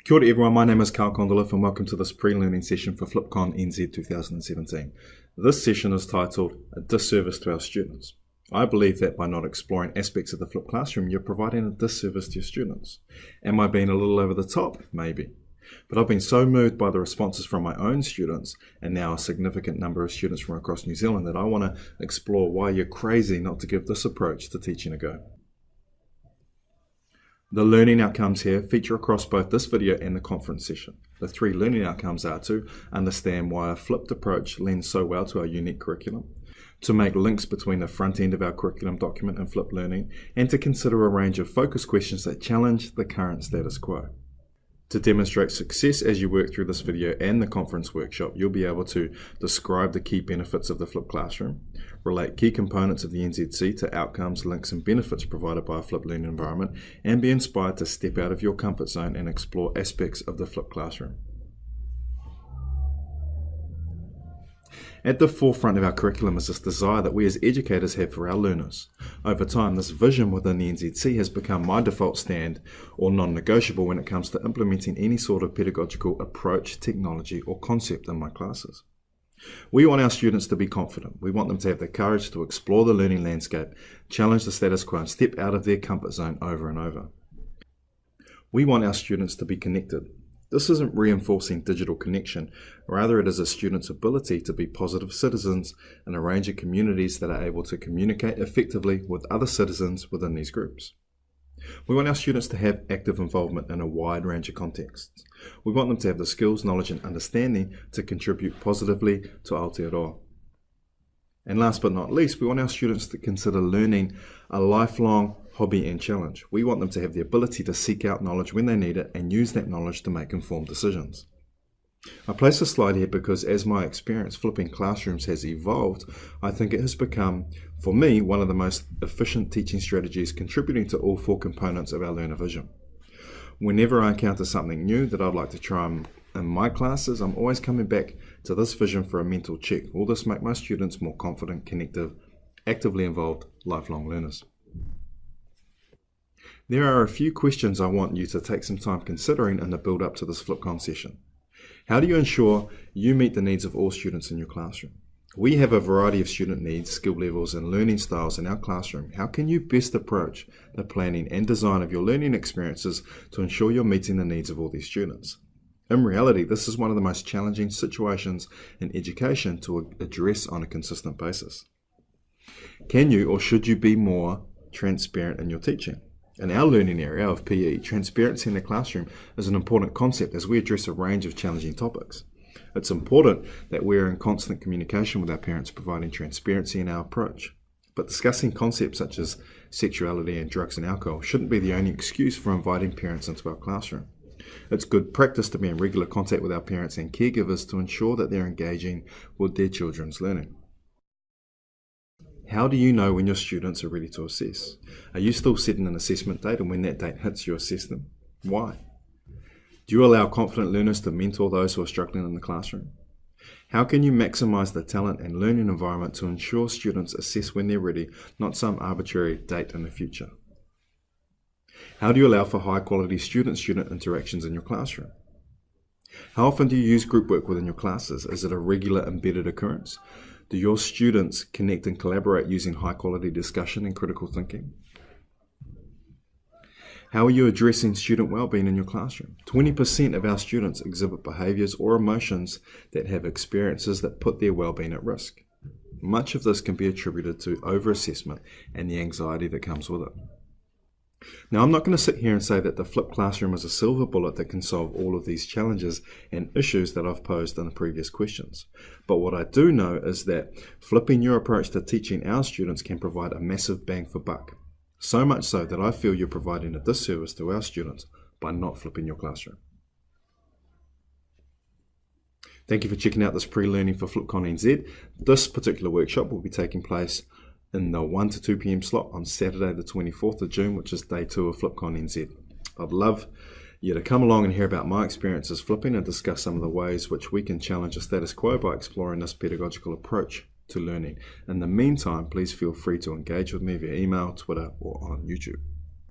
Kia ora everyone, my name is Carl Condolif and welcome to this pre-learning session for FlipconNZ 2017. This session is titled A Disservice to Our Students. I believe that by not exploring aspects of the flipped classroom, you're providing a disservice to your students. Am I being a little over the top? Maybe. But I've been so moved by the responses from my own students and now a significant number of students from across New Zealand that I want to explore why you're crazy not to give this approach to teaching a go. The learning outcomes here feature across both this video and the conference session. The three learning outcomes are to understand why a flipped approach lends so well to our unique curriculum, to make links between the front end of our curriculum document and flipped learning, and to consider a range of focus questions that challenge the current status quo. To demonstrate success as you work through this video and the conference workshop, you'll be able to describe the key benefits of the flipped classroom, relate key components of the NZC to outcomes, links and benefits provided by a flipped learning environment, and be inspired to step out of your comfort zone and explore aspects of the flipped classroom. At the forefront of our curriculum is this desire that we as educators have for our learners. Over time, this vision within the NZC has become my default stand or non-negotiable when it comes to implementing any sort of pedagogical approach, technology or concept in my classes. We want our students to be confident. We want them to have the courage to explore the learning landscape, challenge the status quo and step out of their comfort zone over and over. We want our students to be connected. This isn't reinforcing digital connection, rather it is a student's ability to be positive citizens in a range of communities that are able to communicate effectively with other citizens within these groups. We want our students to have active involvement in a wide range of contexts. We want them to have the skills, knowledge and understanding to contribute positively to Aotearoa. And last but not least, we want our students to consider learning a lifelong hobby and challenge. We want them to have the ability to seek out knowledge when they need it and use that knowledge to make informed decisions. I place this slide here because as my experience flipping classrooms has evolved, I think it has become, for me, one of the most efficient teaching strategies contributing to all four components of our learner vision. Whenever I encounter something new that I'd like to try in my classes, I'm always coming back to this vision for a mental check. Will this make my students more confident, connective, actively involved, lifelong learners? There are a few questions I want you to take some time considering in the build up to this FlipCon session. How do you ensure you meet the needs of all students in your classroom? We have a variety of student needs, skill levels and learning styles in our classroom. How can you best approach the planning and design of your learning experiences to ensure you're meeting the needs of all these students? In reality, this is one of the most challenging situations in education to address on a consistent basis. Can you or should you be more transparent in your teaching? In our learning area of PE, transparency in the classroom is an important concept as we address a range of challenging topics. It's important that we're in constant communication with our parents, providing transparency in our approach. But discussing concepts such as sexuality and drugs and alcohol shouldn't be the only excuse for inviting parents into our classroom. It's good practice to be in regular contact with our parents and caregivers to ensure that they're engaging with their children's learning. How do you know when your students are ready to assess? Are you still setting an assessment date and when that date hits you assess them? Why? Do you allow confident learners to mentor those who are struggling in the classroom? How can you maximize the talent and learning environment to ensure students assess when they're ready, not some arbitrary date in the future? How do you allow for high quality student-student interactions in your classroom? How often do you use group work within your classes? Is it a regular embedded occurrence? Do your students connect and collaborate using high quality discussion and critical thinking? How are you addressing student well-being in your classroom? 20% of our students exhibit behaviours or emotions that have experiences that put their well-being at risk. Much of this can be attributed to over-assessment and the anxiety that comes with it. Now, I'm not going to sit here and say that the flipped classroom is a silver bullet that can solve all of these challenges and issues that I've posed in the previous questions. But what I do know is that flipping your approach to teaching our students can provide a massive bang for buck. So much so that I feel you're providing a disservice to our students by not flipping your classroom. Thank you for checking out this pre-learning for FlipconNZ. This particular workshop will be taking place in the 1 to 2 p.m. slot on Saturday the 24th of June, which is day 2 of FlipconNZ. I'd love you to come along and hear about my experiences flipping and discuss some of the ways which we can challenge the status quo by exploring this pedagogical approach to learning. In the meantime, please feel free to engage with me via email, Twitter or on YouTube.